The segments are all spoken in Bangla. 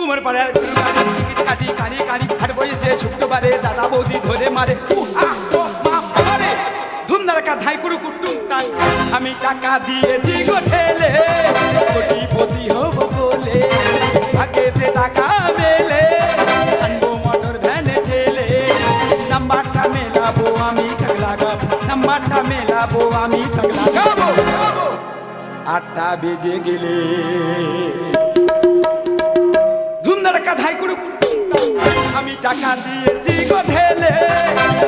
উমর পাড়ে আর টিকিট কাটি কানি কানি হাট বসে শুক্রবারে দাদা বৌদি ধরে মারে ধুমধারাকা ধাই কুড়ু কুটুম টান আমি টাকা দিয়েছি গো ঠেলে কোটিপতি হব বলে ভাগ্যেতে টাকা মেলে আনবো মোটর ভ্যানে ঠেলে নাম্বারটা মেলাবো আমি টাকলা গাবো নাম্বারটা মেলাবো আমি টাকলা গাবো 8টা বেজে গেলে ধুমধারাকা ধাই কুড়ু আমি টাকা দিয়েছি গো ঠেলে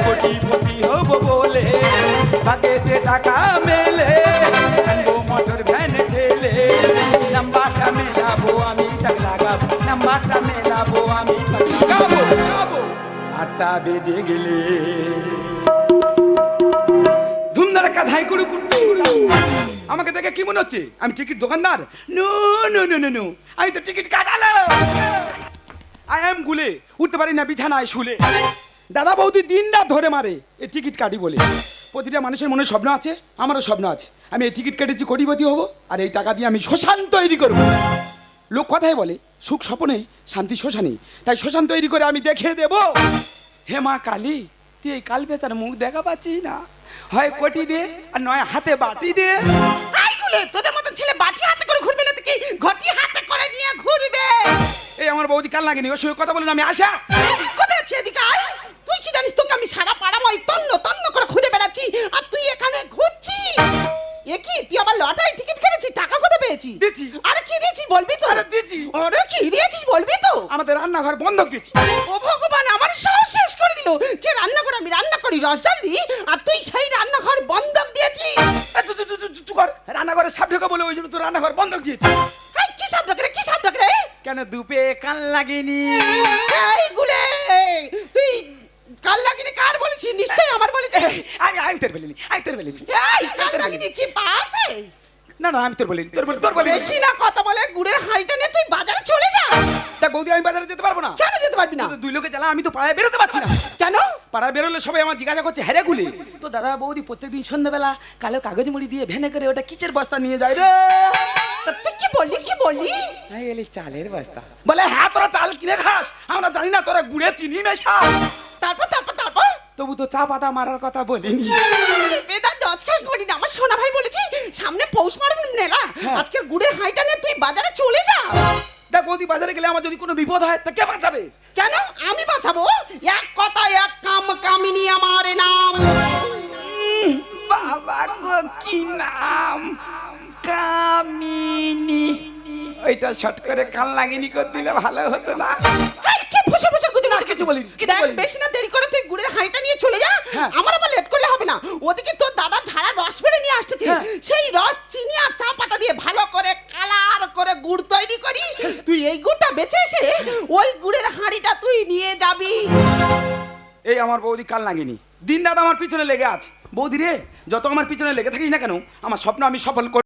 কোটিপতি হব বলে ভাগ্যেতে টাকা মেলে আনবো মোটর ভ্যানে ঠেলে নাম্বারটা মেলাবো আমি টাকলা গাবো নাম্বারটা মেলাবো আমি টাকলা গাবো 8টা বেজে গেলে ধুমধারাকা ধাই কুড়ু আমাকে দেখে কি মনে হচ্ছে আমি টিকিট দোকানদার? No no no no no, আমি তো টিকিট কাটালো। আই এম গুলে, উঠতে পারি না বিছানায় শুলে। দাদা বৌদি দিন রাত ধরে মারে এই টিকিট কাটি বলে। প্রতিটা মানুষের মনে স্বপ্ন আছে, আমারও স্বপ্ন আছে। আমি এই টিকিট কেটেছি কোটিপতি হব, আর এই টাকা দিয়ে আমি শ্মশান তৈরি করবো। লোক কথাই বলে সুখ স্বপ্নে শান্তি শ্মশানে, তাই শ্মশান তৈরি করে আমি দেখিয়ে দেব। হে মা কালী, তুই এই কাল বেচার মুখ দেখা পাচ্ছি না, হয় কোটি দে আর নয় হাতে বাটি দে। আইগুলে তোদের মত ছেলে বাটি হাতে করে ঘুরবে না, তো কি ঘটি হাতে করে নিয়ে ঘুরবে? এই আমার বৌদি কাল লাগেনি, ওর সঙ্গে কথা বলে আমি আসা। কোথায় আছে এদিকে আয়। তুই কি জানিস তোকে আমি সারা পাড়া মই তন্ন তন্ন করে খুঁজে বেড়াচ্ছি, আর তুই এখানে ঘুরছিস? এ কি তুই আবার লটারি টিকিট কেটেছিস? টাকা কোথায় পেয়েছিস? দিয়েছি। আরে কি দিয়েছিস বলবি তো? আরে দিয়েছি। আরে কি দিয়েছিস বলবি তো? আমাদের রান্নাঘর বন্ধক দিয়েছি। ও ভগবান, আমার সব শেষ করে দিল। যে রান্না করে আমি রান্না করি রসজাল দিই, আর তুই সেই রান্নাঘর বন্ধক দিয়েছিস। রান্নাঘরে সাপ ঢোকা বলে ওই জন্য তো রান্নাঘর বন্ধক দিয়েছি। এই কি সাপ ডাকরে, কি সাপ ডাকরে? কেন দুপে কান লাগেনি? এই গুলে তুই কাল লাগিনি কার বলেছিস? নিশ্চয়ই আমার বলেছিস। আমি তোর বলিনি, আমি তোর বলিনি। এই কাল লাগিনি কি পাছে? না না আমি তোর বলিনি, তোর বলিনি। বেশি না কথা বলে গুড়ের হাঁড়িটা নিয়ে তুই বাজারে চলে যা। দেখ বৌদি, আমি বাজারে যেতে পারবো না। কেন যেতে পারবি না? দুই লোকে জ্বালা, আমি তো পাড়ায় বেরোতে পারছি না। কেন? পাড়ায় বেরোলে সবাই আমার জিজ্ঞাসা করছে হ্যাঁ গুলে তো দাদা বৌদি প্রত্যেকদিন সন্ধ্যাবেলা কালো কাগজ মুড়ি দিয়ে ভ্যানে করে ওটা কিচের বস্তা নিয়ে যায় রে। তা তুই কি বললি, কি বললি? আমি বলি চালের বস্তা। বলে হ্যাঁ তোরা চাল কিনে খাস, আমরা জানি না তোরা গুড়ে চিনি মেশাস। তারপর তারপর তারপর তবু তো চা পাতা মারার কথা বলিনি। বেদা দশখান করি না, আমার সোনা ভাই বলেছি সামনে পৌষ মারব নেলা, আজকে গুড়ের হাঁড়িটা নিয়ে তুই বাজারে চলে যা। দেখ বৌদি, বাজারে গেলে আমার যদি কোনো বিপদ হয় তা কে বাঁচাবে? কেন আমি বাঁচাবো? এক কথা এক কাম কামিনী আমার নাম। বাবা গো কি নাম? কামিনী। ওইটা শর্ট করে কান লাগিনি করে দিলে ভালো হতো না? এই কি ফুসে ফুসে গুদি না কিছু বলিনি, কিছু দেখ, বলিনি। বেশি না দেরি করে তুই গুড়ের হাঁড়িটা নিয়ে চলে যা। হ্যাঁ। আমার আবার লেট করলে হবে না। ওদিকে তোর দাদা ঝাড়া রস ফেলে নিয়ে আসতেছে, হ্যাঁ। সেই রস চিনি আর চা পাতা দিয়ে ভালো করে কালার করে গুড় তৈরি করি। তুই এই গুড়টা বেচে এসে ওই গুড়ের হাঁড়িটা তুই নিয়ে যাবি। এই আমার বৌদি কাল লাগিনি, দিন রাত আমার পিছনে লেগে আছে। বৌদি রে, যত আমার পিছনে লেগে থাকিস না কেন, আমার স্বপ্ন আমি সফল